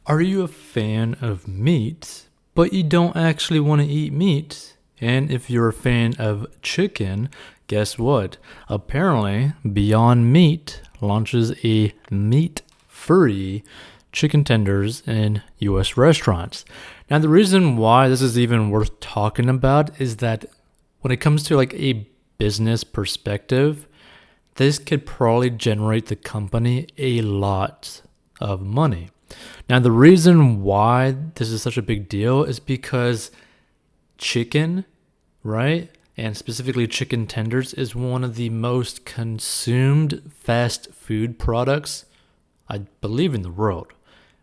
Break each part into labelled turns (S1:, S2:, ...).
S1: Are you a fan of meat, but you don't actually want to eat meat? And if you're a fan of chicken, guess what? Apparently, Beyond Meat launches a meat-free chicken tenders in US restaurants. Now, the reason why this is even worth talking about is that when it comes to like a business perspective, this could probably generate the company a lot of money. Now, the reason why this is such a big deal is because chicken, right? And specifically chicken tenders is one of the most consumed fast food products, I believe, in the world,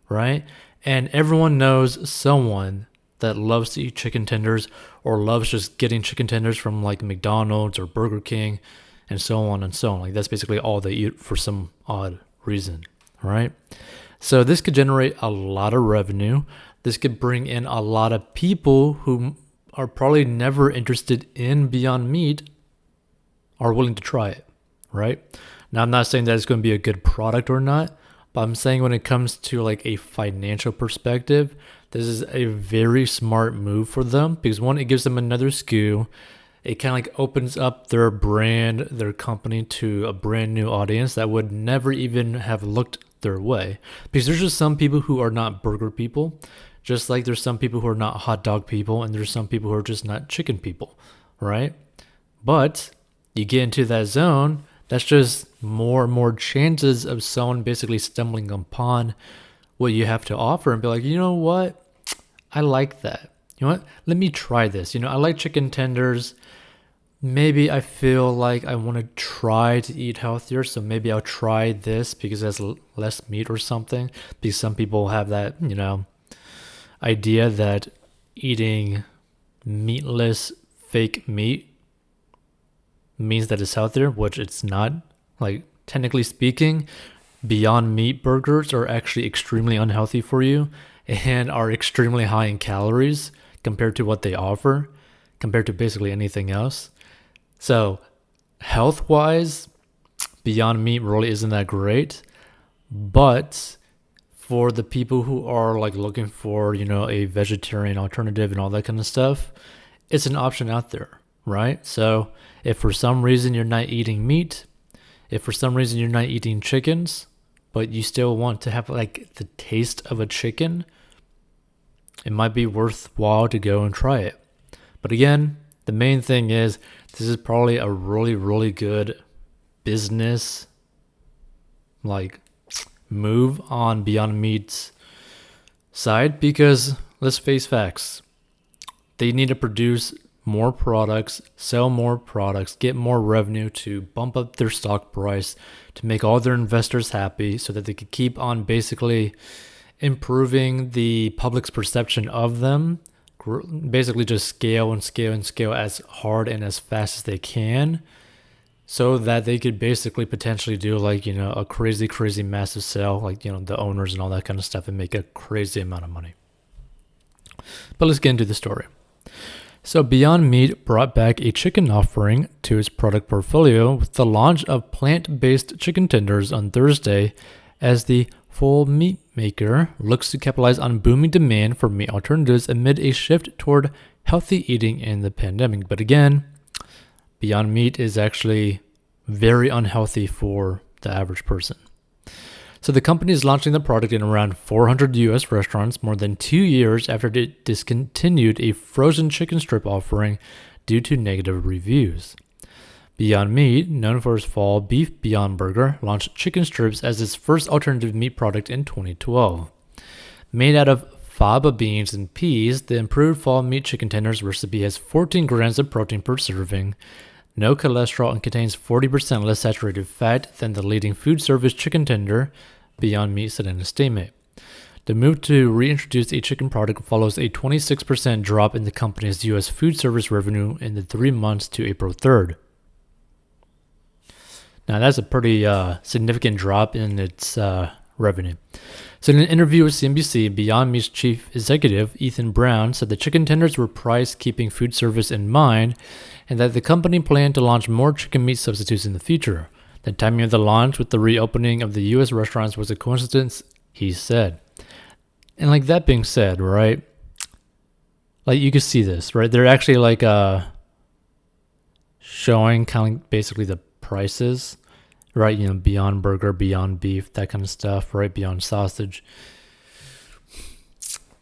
S1: right? And everyone knows someone that loves to eat chicken tenders or loves just getting chicken tenders from like McDonald's or Burger King and so on and so on. Like that's basically all they eat for some odd reason, right? So this could generate a lot of revenue. This could bring in a lot of people who are probably never interested in Beyond Meat are willing to try it, right? Now, I'm not saying that it's going to be a good product or not, but I'm saying when it comes to like a financial perspective, this is a very smart move for them because one, it gives them another SKU. It kind of like opens up their brand, their company to a brand new audience that would never even have looked their way. Because there's just some people who are not burger people, just like there's some people who are not hot dog people, and there's some people who are just not chicken people, right? But you get into that zone, that's just more and more chances of someone basically stumbling upon what you have to offer and be like, you know what? I like that. You know what? Let me try this. I like chicken tenders. Maybe I feel like I want to try to eat healthier, so maybe I'll try this because it has less meat or something. Because some people have that, idea that eating meatless fake meat means that it's healthier, which it's not. Like, technically speaking, Beyond Meat burgers are actually extremely unhealthy for you and are extremely high in calories compared to what they offer, compared to basically anything else. So, health-wise, Beyond Meat really isn't that great, but for the people who are like looking for, a vegetarian alternative and all that kind of stuff, it's an option out there, right? So, if for some reason you're not eating meat, if for some reason you're not eating chickens, but you still want to have like the taste of a chicken, it might be worthwhile to go and try it. But again, the main thing is this is probably a really, really good business like move on Beyond Meat's side because let's face facts. They need to produce more products, sell more products, get more revenue to bump up their stock price, to make all their investors happy so that they could keep on basically improving the public's perception of them, basically just scale and scale and scale as hard and as fast as they can so that they could basically potentially do like, a crazy, crazy massive sale, like, the owners and all that kind of stuff and make a crazy amount of money. But let's get into the story. So Beyond Meat brought back a chicken offering to its product portfolio with the launch of plant-based chicken tenders on Thursday as the Full Meat Maker looks to capitalize on booming demand for meat alternatives amid a shift toward healthy eating in the pandemic. But again, Beyond Meat is actually very unhealthy for the average person. So the company is launching the product in around 400 US restaurants more than 2 years after it discontinued a frozen chicken strip offering due to negative reviews. Beyond Meat, known for its fall beef Beyond Burger, launched chicken strips as its first alternative meat product in 2012. Made out of faba beans and peas, the improved fall meat chicken tenders recipe has 14 grams of protein per serving, no cholesterol, and contains 40% less saturated fat than the leading food service chicken tender, Beyond Meat said in a statement. The move to reintroduce a chicken product follows a 26% drop in the company's U.S. food service revenue in the 3 months to April 3rd. Now, that's a pretty significant drop in its revenue. So in an interview with CNBC, Beyond Meat's chief executive, Ethan Brown, said the chicken tenders were priced keeping food service in mind and that the company planned to launch more chicken meat substitutes in the future. The timing of the launch with the reopening of the U.S. restaurants was a coincidence, he said. And like that being said, right? Like you can see this, right? They're actually like showing kind of basically the prices, right? You know, Beyond Burger, Beyond Beef, that kind of stuff, right? Beyond Sausage.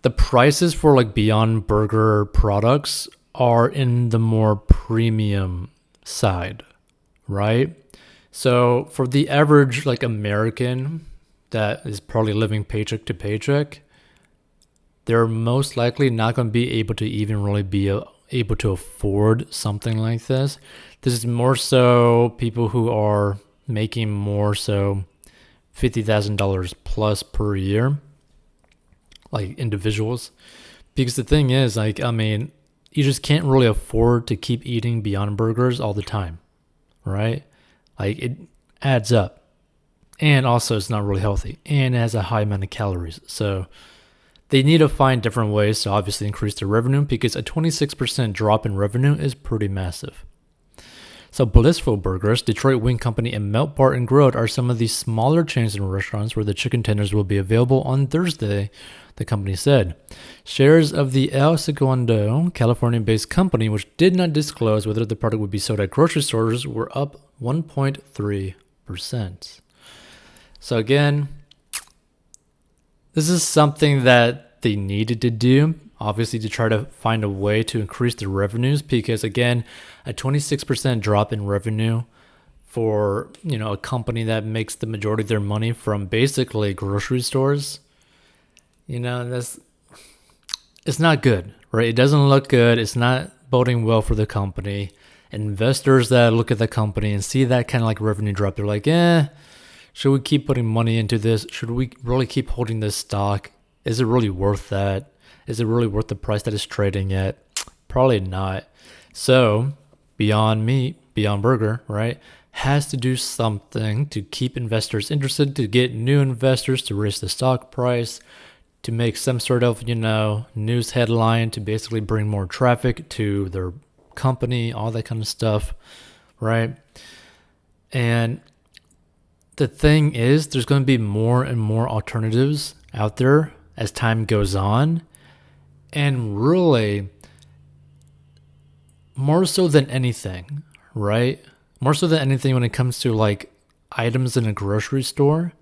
S1: The prices for like Beyond Burger products are in the more premium side, right? So for the average like American that is probably living paycheck to paycheck, they're most likely not going to be able to even really be able to afford something like this. This is more so people who are making more so $50,000 plus per year, like individuals. Because the thing is, like, I mean, you just can't really afford to keep eating Beyond Burgers all the time, right? Like, it adds up. And also, it's not really healthy. And it has a high amount of calories. So they need to find different ways to obviously increase their revenue, because a 26% drop in revenue is pretty massive. So Blissful Burgers, Detroit Wing Company, and Melt Bar and Grilled are some of the smaller chains and restaurants where the chicken tenders will be available on Thursday, the company said. Shares of the El Segundo, California-based company, which did not disclose whether the product would be sold at grocery stores, were up 1.3%. So again, this is something that they needed to do, obviously, to try to find a way to increase their revenues, because again, a 26% drop in revenue for, you know, a company that makes the majority of their money from basically grocery stores, you know, it's not good, right? It doesn't look good. It's not boding well for the company. Investors that look at the company and see that kind of like revenue drop, they're like, should we keep putting money into this? Should we really keep holding this stock? Is it really worth that? Is it really worth the price that it's trading at? Probably not. So Beyond Meat, Beyond Burger, right, has to do something to keep investors interested, to get new investors, to raise the stock price, to make some sort of, you know, news headline, to basically bring more traffic to their company, all that kind of stuff, right? And the thing is, there's going to be more and more alternatives out there as time goes on. And really, more so than anything, right? More so than anything when it comes to like items in a grocery store,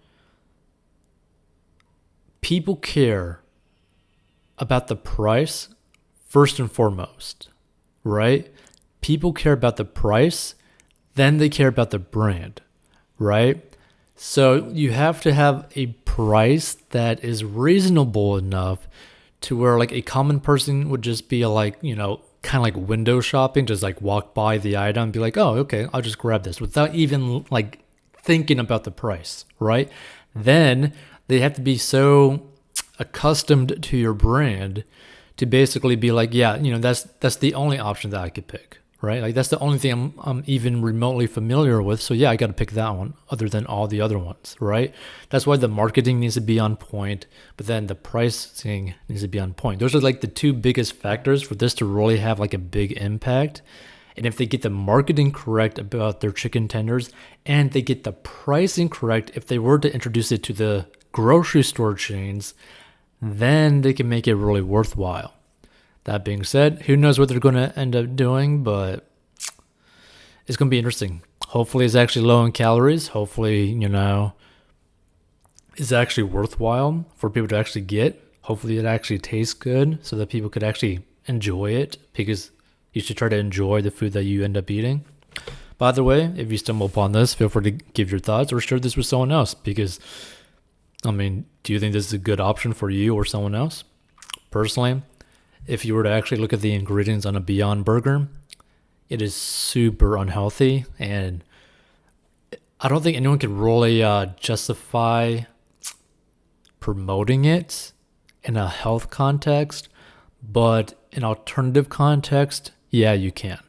S1: people care about the price first and foremost, right? People care about the price, then they care about the brand, right? So you have to have a price that is reasonable enough to where like a common person would just be like, you know, kind of like window shopping, just like walk by the item and be like, oh, okay, I'll just grab this without even like thinking about the price, right? Then they have to be so accustomed to your brand to basically be like, yeah, you know, that's the only option that I could pick, right? Like that's the only thing I'm even remotely familiar with. So yeah, I got to pick that one other than all the other ones, right? That's why the marketing needs to be on point, but then the pricing needs to be on point. Those are like the two biggest factors for this to really have like a big impact. And if they get the marketing correct about their chicken tenders, and they get the pricing correct, if they were to introduce it to the grocery store chains, then they can make it really worthwhile. That being said, who knows what they're going to end up doing, but it's going to be interesting. Hopefully it's actually low in calories. Hopefully, you know, it's actually worthwhile for people to actually get. Hopefully it actually tastes good so that people could actually enjoy it, because you should try to enjoy the food that you end up eating. By the way, if you stumble upon this, feel free to give your thoughts or share this with someone else, because, I mean, do you think this is a good option for you or someone else? Personally, if you were to actually look at the ingredients on a Beyond Burger, it is super unhealthy, and I don't think anyone can really justify promoting it in a health context, but in alternative context, yeah, you can.